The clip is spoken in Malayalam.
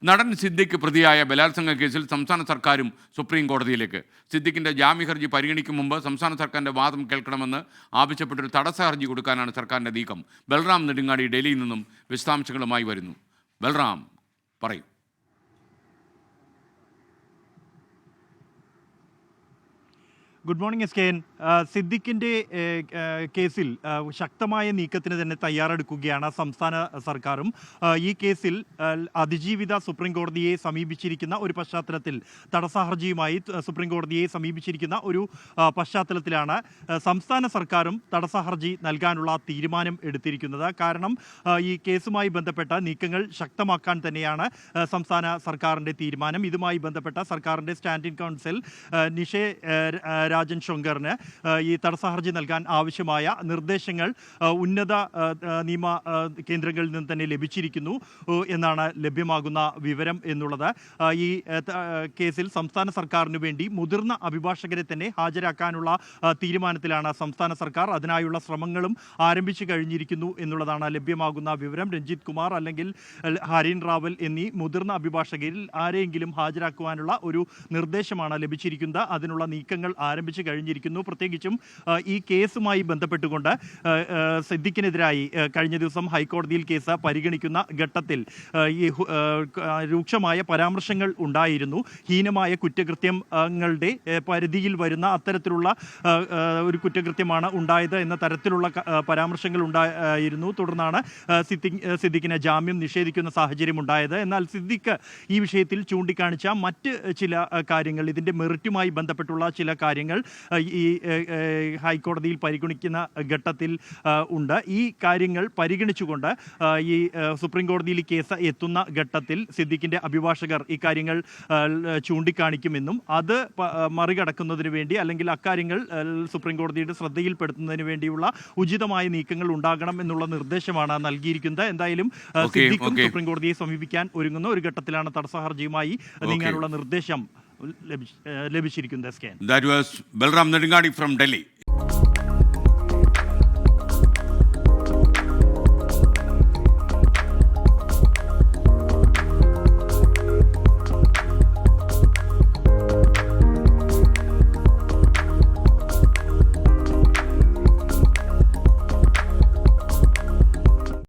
നടൻ സിദ്ദിഖ് പ്രതിയായ ബലാത്സംഗ കേസിൽ സംസ്ഥാന സർക്കാരും സുപ്രീം കോടതിയിലേക്ക്. സിദ്ദിഖിന്റെ ജാമ്യ ഹർജി പരിഗണിക്കും മുമ്പ് സംസ്ഥാന സർക്കാരിന്റെ വാദം കേൾക്കണമെന്ന് ആവശ്യപ്പെട്ടൊരു തടസ്സ ഹർജി കൊടുക്കാനാണ് സർക്കാരിന്റെ നീക്കം. ബൽറാം നെടുങ്ങാടി ഡൽഹിയിൽ നിന്നും വിശദാംശങ്ങളുമായി വരുന്നു. ബൽറാം, പറയൂ. Good morning SKN. സിദ്ദിഖിൻ്റെ കേസിൽ ശക്തമായ നീക്കത്തിന് തന്നെ തയ്യാറെടുക്കുകയാണ് സംസ്ഥാന സർക്കാരും. ഈ കേസിൽ അതിജീവിത സുപ്രീം കോടതിയെ സമീപിച്ചിരിക്കുന്ന ഒരു പശ്ചാത്തലത്തിൽ, തടസ്സ ഹർജിയുമായി സുപ്രീം കോടതിയെ സമീപിച്ചിരിക്കുന്ന ഒരു പശ്ചാത്തലത്തിലാണ് സംസ്ഥാന സർക്കാരും തടസ്സ ഹർജി നൽകാനുള്ള തീരുമാനം എടുത്തിരിക്കുന്നത്. കാരണം ഈ കേസുമായി ബന്ധപ്പെട്ട നീക്കങ്ങൾ ശക്തമാക്കാൻ തന്നെയാണ് സംസ്ഥാന സർക്കാരിൻ്റെ തീരുമാനം. ഇതുമായി ബന്ധപ്പെട്ട സർക്കാരിൻ്റെ സ്റ്റാൻഡിംഗ് കൗൺസിൽ നിഷേ രാജൻ ശങ്കറിന് ഈ തടസ്സ ഹർജി നൽകാൻ ആവശ്യമായ നിർദ്ദേശങ്ങൾ ഉന്നത നിയമ കേന്ദ്രങ്ങളിൽ നിന്ന് തന്നെ ലഭിച്ചിരിക്കുന്നു എന്നാണ് ലഭ്യമാകുന്ന വിവരം എന്നുള്ളത്. ഈ കേസിൽ സംസ്ഥാന സർക്കാരിന് വേണ്ടി മുതിർന്ന അഭിഭാഷകരെ തന്നെ ഹാജരാക്കാനുള്ള തീരുമാനത്തിലാണ് സംസ്ഥാന സർക്കാർ. അതിനായുള്ള ശ്രമങ്ങളും ആരംഭിച്ചു കഴിഞ്ഞിരിക്കുന്നു എന്നുള്ളതാണ് ലഭ്യമാകുന്ന വിവരം. രഞ്ജിത്ത് കുമാർ അല്ലെങ്കിൽ ഹരീൻ റാവൽ എന്നീ മുതിർന്ന അഭിഭാഷകരിൽ ആരെയെങ്കിലും ഹാജരാക്കുവാനുള്ള ഒരു നിർദ്ദേശമാണ് ലഭിച്ചിരിക്കുന്നത്. അതിനുള്ള നീക്കങ്ങൾ ആരംഭിച്ചു കഴിഞ്ഞിരിക്കുന്നു. പ്രത്യേകിച്ചും ഈ കേസുമായി ബന്ധപ്പെട്ടുകൊണ്ട് സിദ്ദിഖിനെതിരായി കഴിഞ്ഞ ദിവസം ഹൈക്കോടതിയിൽ കേസ് പരിഗണിക്കുന്ന ഘട്ടത്തിൽ ഈ രൂക്ഷമായ പരാമർശങ്ങൾ ഉണ്ടായിരുന്നു. ഹീനമായ കുറ്റകൃത്യങ്ങളുടെ പരിധിയിൽ വരുന്ന അത്തരത്തിലുള്ള ഒരു കുറ്റകൃത്യമാണ് ഉണ്ടായത് എന്ന തരത്തിലുള്ള പരാമർശങ്ങൾ ഉണ്ടായിരുന്നു. തുടർന്നാണ് സിദ്ദിഖിന് ജാമ്യം നിഷേധിക്കുന്ന സാഹചര്യം ഉണ്ടായത്. എന്നാൽ സിദ്ദിഖ് ഈ വിഷയത്തിൽ ചൂണ്ടിക്കാണിച്ച മറ്റ് ചില കാര്യങ്ങൾ, ഇതിൻ്റെ മെറിറ്റുമായി ബന്ധപ്പെട്ടുള്ള ചില കാര്യങ്ങൾ ഈ ഹൈക്കോടതിയിൽ പരിഗണിക്കുന്ന ഘട്ടത്തിൽ ഉണ്ട്. ഈ കാര്യങ്ങൾ പരിഗണിച്ചുകൊണ്ട് ഈ സുപ്രീം കോടതിയിൽ കേസ് എത്തുന്ന ഘട്ടത്തിൽ സിദ്ദിഖിൻ്റെ അഭിഭാഷകർ ഈ കാര്യങ്ങൾ ചൂണ്ടിക്കാണിക്കുമെന്നും അത് മറികടക്കുന്നതിന് വേണ്ടി, അല്ലെങ്കിൽ അക്കാര്യങ്ങൾ സുപ്രീം കോടതിയുടെ ശ്രദ്ധയിൽപ്പെടുത്തുന്നതിന് വേണ്ടിയുള്ള ഉചിതമായ നീക്കങ്ങൾ ഉണ്ടാകണം എന്നുള്ള നിർദ്ദേശമാണ് നൽകിയിരിക്കുന്നത്. എന്തായാലും സിദ്ദിഖും സുപ്രീം കോടതിയെ സമീപിക്കാൻ ഒരുങ്ങുന്ന ഒരു ഘട്ടത്തിലാണ് തടസ്സ ഹർജിയുമായി നീങ്ങാനുള്ള നിർദ്ദേശം ലഭിച്ചിരിക്കുന്നത്. That was Balram Nedungadi from Delhi.